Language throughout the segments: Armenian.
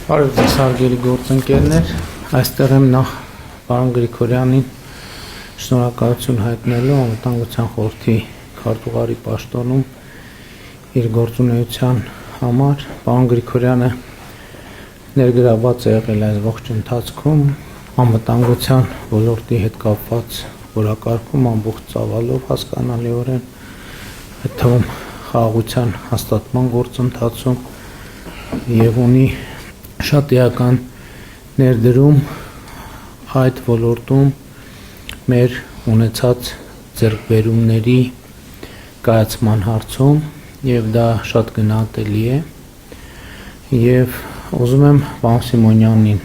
Բարև ձեզ հարգելի գործընկերներ, այստեղ եմ նախ պարոն Գրիգորյանին շնորհակալություն հայտնելու Անվտանգության խորհրդի քարտուղարի պաշտոնում իր գործունեության համար։ Պարոն Գրիգորյանը ներգրավված է եղել այս ողջ ընթացքում անվտանգության ոլորտի հետ կապված որակարգում ամբողջ ծավալով հասկանալիորեն, այդ թվում խաղաղության հաստատման գործընթացում եւ ունի շատ էական ներդրում այդ ոլորտում մեր ունեցած ձեռքբերումների կայացման հարցում եւ դա շատ գնահատելի է եւ ուզում եմ պարոն Սիմոնյանին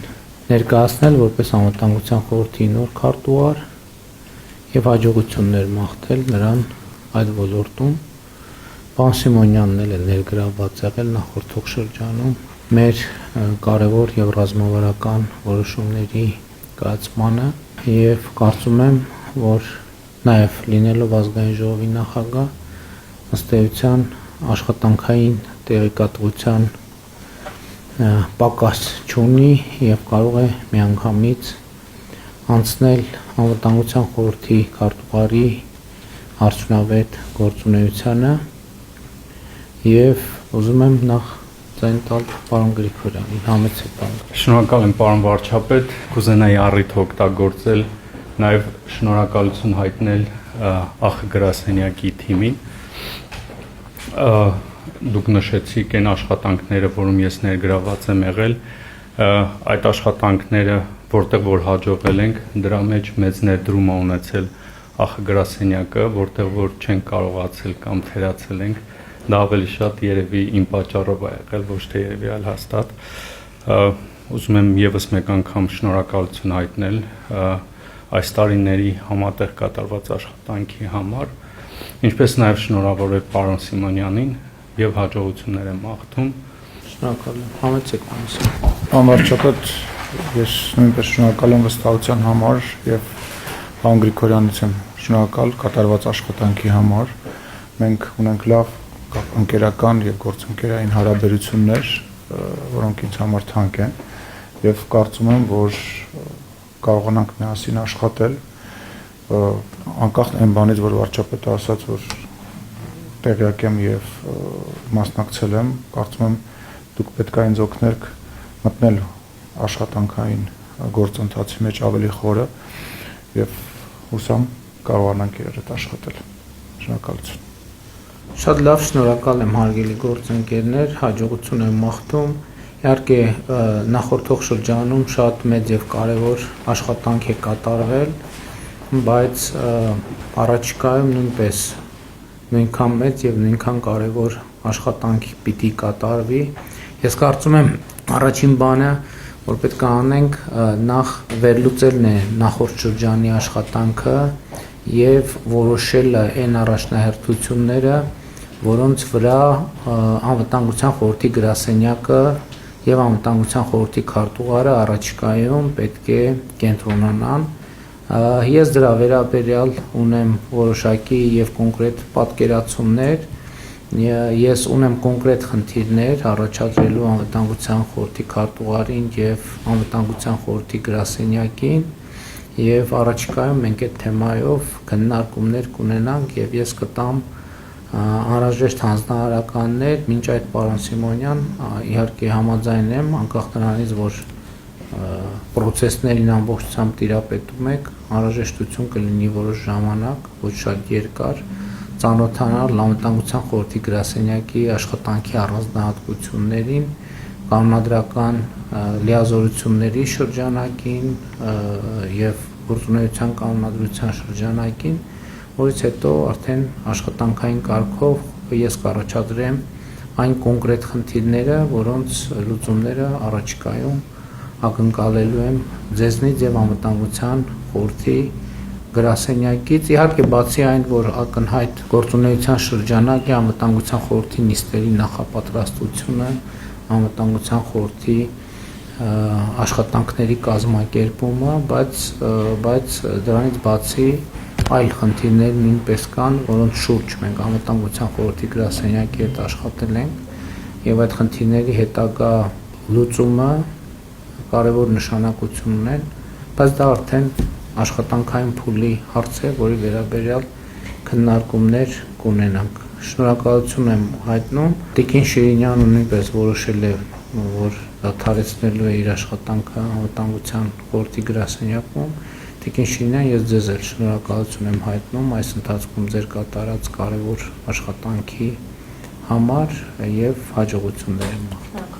ներկայացնել որպես անվտանգության խորհրդի նոր քարտուղար եւ հաջողություններ մաղթել նրան այդ ոլորտում։ Պարոն Սիմոնյանն էլ է ներգրավված եղել նախորդ շրջանում մեր կարևոր եւ ռազմավարական որոշումների կայացմանը եւ կարծում եմ, որ նաեւ լինելով ազգային ժողովի նախագահ ըստ էության աշխատանքային տեղեկատվության պակաս չունի եւ կարող է միանգամից անցնել անվտանգության խորհրդի քարտուղարի արդյունավետ գործունեությանը եւ ուզում եմ նախ Ձայն տալ պարոն Գրիգորյանին, համեցեք պարոն։ Շնորհակալ եմ պարոն վարչապետ, կուզենայի առիթ օգտագործել նաև շնորհակալություն հայտնել ԱԽ գրասենյակի թիմին։ Դուք նշեցիք այն աշխատանքները, որում ես ներգրաված եմ եղել, այդ աշխատանքները, որտեղ որ հաջողվել ենք, դրա մեջ մեծ ներդրում է ունեցել ԱԽ գրասենյակը, որտեղ որ չենք կարողացել կամ թերացել ենք, դա ավելի շատ երևի իմ պատճառով է եղել, ոչ թե երևի այլ հաստատ։ Ուզում եմ եւս մեկ անգամ շնորհակալություն հայտնել այս տարիների համատեղ կատարված աշխատանքի համար, ինչպես նաեւ շնորհավորել պարոն Սիմոնյանին եւ հաջողություններ եմ մաղթում։ Շնորհակալ եմ։ Համեցեք պարոն Սիմոնյան։ Պարոն վարչապետ, ես նույնպես շնորհակալ եմ վստահության համար եւ պարոն Գրիգորյանից եմ շնորհակալ կատարված աշխատանքի համար։ Մենք ունենք լավ ընկերական եւ գործընկերային հարաբերություններ, որոնք ինձ համար թանկ են եւ կարծում եմ, որ կարողանանք միասին աշխատել անկախ այն բանից, որ վարչապետը ասաց, որ տեղյակ եմ եւ մասնակցել եմ, կարծում եմ դուք պետք է ինձ օգնեք մտնել աշխատանքային գործընթացի մեջ ավելի խորը եւ հուսամ կարողանանք իրար հետ աշխատել։ Շնորհակալություն։ Շատ լավ, շնորհակալ եմ հարգելի գործընկերներ, հաջողություն եմ մաղթում։ Իհարկե նախորդող շրջանում շատ մեծ եւ կարեւոր աշխատանք է կատարվել, բայց առաջիկայում նույնպես նույնքան մեծ եւ նույնքան կարեւոր աշխատանք պիտի կատարվի։ Ես կարծում եմ առաջին բանը, որ պետք է անենք, նախ վերլուծելն է նախորդ շրջանի աշխատանքը եւ որոշելը այն առաջնահերթությունները, որոնց վրա անվտանգության խորհրդի գրասենյակը եւ անվտանգության խորհրդի քարտուղարը առաջիկայում պետք է կենտրոնանան։ Ես դրա վերաբերյալ ունեմ որոշակի եւ կոնկրետ պատկերացումներ, ես ունեմ կոնկրետ խնդիրներ առաջադրելու անվտանգության խորհրդի քարտուղարին եւ անվտանգության խորհրդի գրասենյակին եւ առաջիկայում մենք այդ թեմայով քննարկումներ կունենանք եւ ես կտամ անհրաժեշտ հանձնարարականներ, մինչ այդ պարոն Սիմոնյան, իհարկե համաձայն եմ, անկախ նրանից, որ պրոցեսներին ամբողջությամբ տիրապետում եք, անհրաժեշտություն կլինի որոշ ժամանակ, ոչ շատ երկար, ծանոթանալ անվտանգության խորհրդի գրասենյակի աշխատանքի առանձնահատկություններին, կանոնադրական լիազորությունների շրջանակին եւ գործունեության կանոնադրության շրջանակին, որից հետո արդեն աշխատանքային կարգով ես կառաջադրեմ այն կոնկրետ խնդիրները, որոնց լուծումները առաջիկայում ակնկալելու եմ ձեզնից եւ անվտանգության խորհրդի գրասենյակից։ Իհարկե բացի այն, որ ակնհայտ գործունեության շրջանակ է անվտանգության խորհրդի նիստերի նախապատրաստությունը, անվտանգության խորհրդի աշխատանքների կազմակերպումը, բայց դրանից բացի այլ խնդիրներ նույնպես կան, որոնց շուրջ մենք անվտանգության խորհրդի գրասենյակի հետ աշխատել ենք եւ այդ խնդիրների հետագա լուծումը կարևոր նշանակություն ունեն, բայց դա արդեն աշխատանքային փուլի հարց է, որի վերաբերյալ քննարկումներ կունենանք։ Շնորհակալություն եմ հայտնում Տիկին Շիրինյանը նույնպես որոշել է, որ դադարեցնելու է իր աշխատանքը անվտանգության խորհրդի գրասենյակում։ Տիկին Շիրինյան, ես ձեզ էլ շնորհակալություն եմ հայտնում այս ընթացքում ձեր կատարած կարևոր աշխատանքի համար եւ հաջողություններ եմ մաղթում։